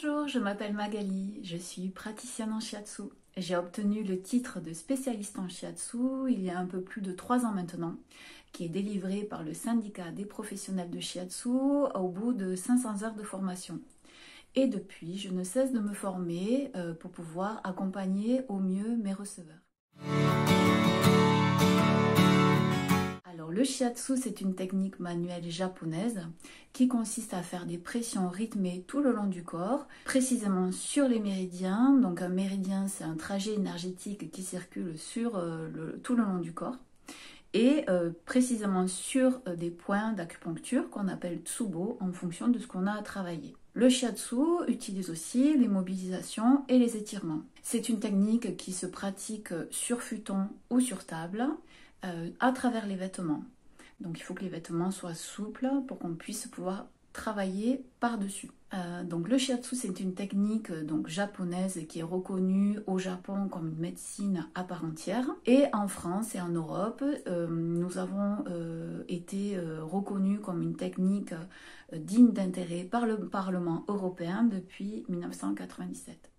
Bonjour, je m'appelle Magali, je suis praticienne en shiatsu. J'ai obtenu le titre de spécialiste en shiatsu il y a un peu plus de 3 ans maintenant, qui est délivré par le syndicat des professionnels de shiatsu au bout de 500 heures de formation. Et depuis, je ne cesse de me former pour pouvoir accompagner au mieux mes receveurs. Alors, le shiatsu, c'est une technique manuelle japonaise qui consiste à faire des pressions rythmées tout le long du corps, précisément sur les méridiens. Donc, un méridien, c'est un trajet énergétique qui circule sur tout le long du corps. Et précisément sur des points d'acupuncture qu'on appelle tsubo en fonction de ce qu'on a à travailler. Le shiatsu utilise aussi les mobilisations et les étirements. C'est une technique qui se pratique sur futon ou sur table à travers les vêtements. Donc il faut que les vêtements soient souples pour qu'on puisse pouvoir travailler par-dessus. Donc le shiatsu, c'est une technique japonaise qui est reconnue au Japon comme une médecine à part entière. Et en France et en Europe, nous avons été reconnus comme une technique digne d'intérêt par le Parlement européen depuis 1997.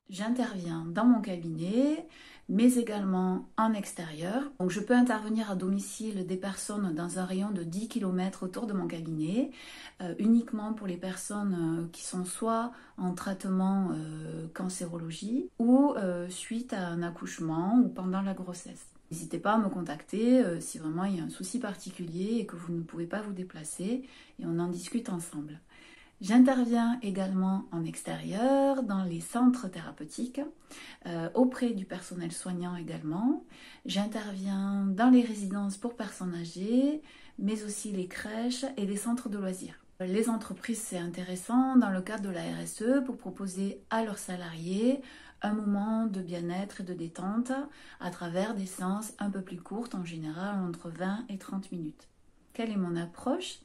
J'interviens dans mon cabinet, mais également en extérieur. Donc je peux intervenir à domicile des personnes dans un rayon de 10 km autour de mon cabinet, uniquement pour les personnes qui sont soit en traitement cancérologie ou suite à un accouchement ou pendant la grossesse. N'hésitez pas à me contacter si vraiment il y a un souci particulier et que vous ne pouvez pas vous déplacer et on en discute ensemble. J'interviens également en extérieur, dans les centres thérapeutiques, auprès du personnel soignant également. J'interviens dans les résidences pour personnes âgées, mais aussi les crèches et les centres de loisirs. Les entreprises, c'est intéressant dans le cadre de la RSE pour proposer à leurs salariés un moment de bien-être et de détente à travers des séances un peu plus courtes, en général entre 20 et 30 minutes. Quelle est mon approche ?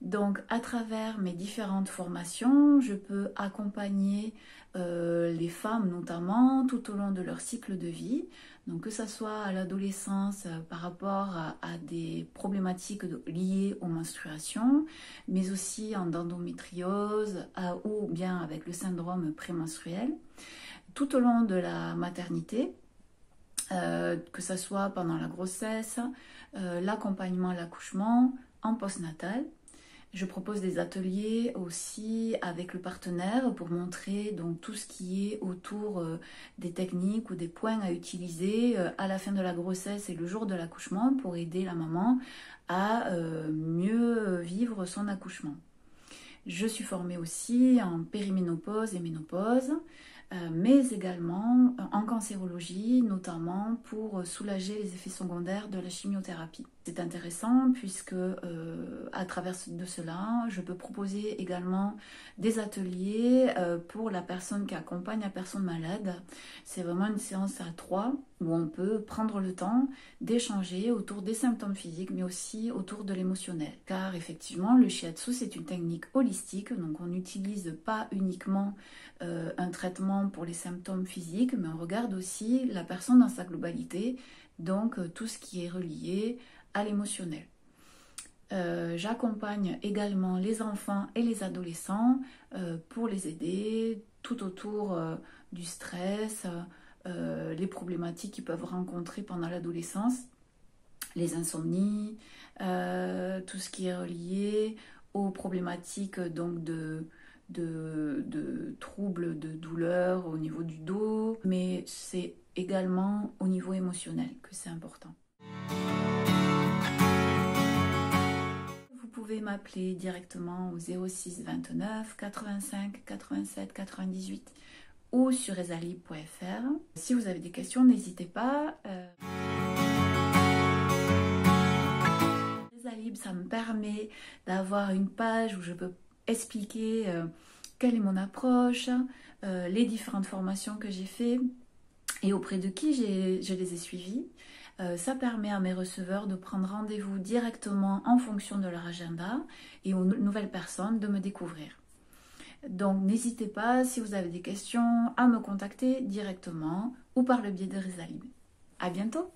Donc, à travers mes différentes formations, je peux accompagner les femmes notamment tout au long de leur cycle de vie. Donc, que ce soit à l'adolescence par rapport à des problématiques liées aux menstruations, mais aussi en endométriose ou bien avec le syndrome prémenstruel, tout au long de la maternité, que ce soit pendant la grossesse, l'accompagnement à l'accouchement, en postnatal. Je propose des ateliers aussi avec le partenaire pour montrer donc tout ce qui est autour des techniques ou des points à utiliser à la fin de la grossesse et le jour de l'accouchement pour aider la maman à mieux vivre son accouchement. Je suis formée aussi en périménopause et ménopause, mais également en cancérologie, notamment pour soulager les effets secondaires de la chimiothérapie. C'est intéressant puisque à travers de cela, je peux proposer également des ateliers pour la personne qui accompagne la personne malade. C'est vraiment une séance à 3 où on peut prendre le temps d'échanger autour des symptômes physiques mais aussi autour de l'émotionnel. Car effectivement, le shiatsu, c'est une technique holistique, donc on n'utilise pas uniquement un traitement pour les symptômes physiques, mais on regarde aussi la personne dans sa globalité, donc tout ce qui est relié à l'émotionnel. J'accompagne également les enfants et les adolescents pour les aider tout autour du stress, les problématiques qu'ils peuvent rencontrer pendant l'adolescence, les insomnies, tout ce qui est relié aux problématiques donc de troubles de douleur au niveau du dos, mais c'est également au niveau émotionnel que c'est important. Vous pouvez m'appeler directement au 06 29 85 87 98 ou sur esalib.fr. Si vous avez des questions, n'hésitez pas. Esalib, ça me permet d'avoir une page où je peux expliquer quelle est mon approche, les différentes formations que j'ai faites et auprès de qui je les ai suivies. Ça permet à mes receveurs de prendre rendez-vous directement en fonction de leur agenda et aux nouvelles personnes de me découvrir. Donc n'hésitez pas, si vous avez des questions, à me contacter directement ou par le biais de Esalib. À bientôt!